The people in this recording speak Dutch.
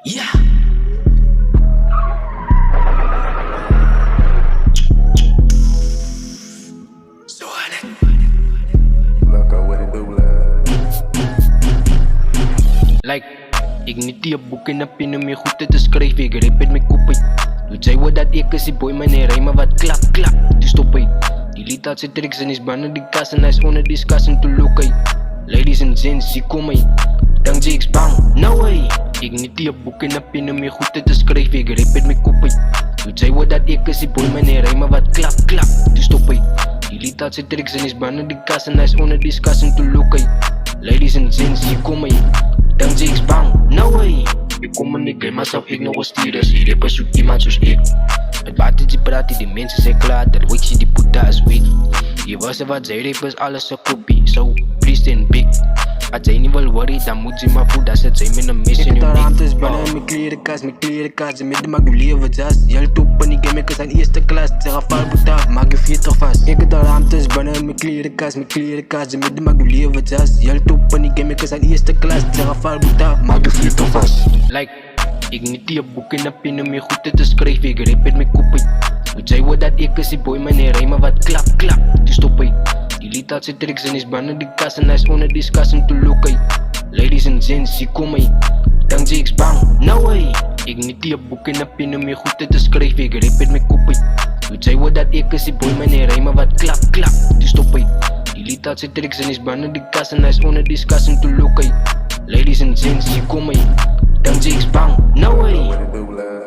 Yeah. So on it. Loco, what it do, blood? Like, ik niet die boeken op in om je goed te schrijven. Ik rap het met koppie. Doet zij wat dat ik is, die boy mijn rijmen wat klap, klap. Die stop hij. Die liet uit zijn tricks en is bannen die kast en hij is onder discussen te look. Ladies and gents, die kom hij. Dank Jake's bang, no way. Ik niet die boeken op in om je goed te schrijven. Ik rap het met koppie. Doet zij wat dat ik is, die boy mijn rijmen wat klap, klap. Die stop hij. Die liet uit zijn tricks en is bannen die kast en hij is onder discussen te look. Ladies and gents, die kom hij. Dank Jake's bang, no way. Ik kom en ik geef mezelf, ik nog wat stieren. Die rappers zoekt iemand zoals ik. Het water die praat, die mensen zijn klaar. Dat weet je, die puta is weak. Je was er wat zij rappers, alles een kopie. So, please and big. Als zij niet wil worry, dan moet ze maar voelen. Dat zet zij met een mission Ik heb de uniek. ruimtes binnen mijn klerenkast. Met de maak je leven just. Jullie toppen, ik game, ik is aan eerste klas. Zeg een valboet af, maak je 40 vast. Ik heb de ruimtes binnen mijn klerenkast. Met de maak je leven just. Jullie toppen, ik game, ik is aan eerste klas. Zeg een valboet af, maak je 40 vast. Like, ik niet die boeken op in om je goed te schrijven. Ik rap het met koppie. Doet zij wat dat ik is, die boy mijn rijmen wat klap, klap. Die stop hij. Die liet uit zijn tricks en is bannen die kast en hij is onder discussen te look. Ladies and gents, die kom hij. Dank Jake's bang, no way. Ik niet die boeken op in om je goed te schrijven. Ik rap het met koppie. Doet zij wat dat ik is, die boy mijn rijmen wat klap, klap. Die stop hij. Die liet uit zijn tricks en is bannen die kast en hij is onder discussen te look. Ladies and gents, die kom hij. Dank Jake's bang, no way. What it do, blood?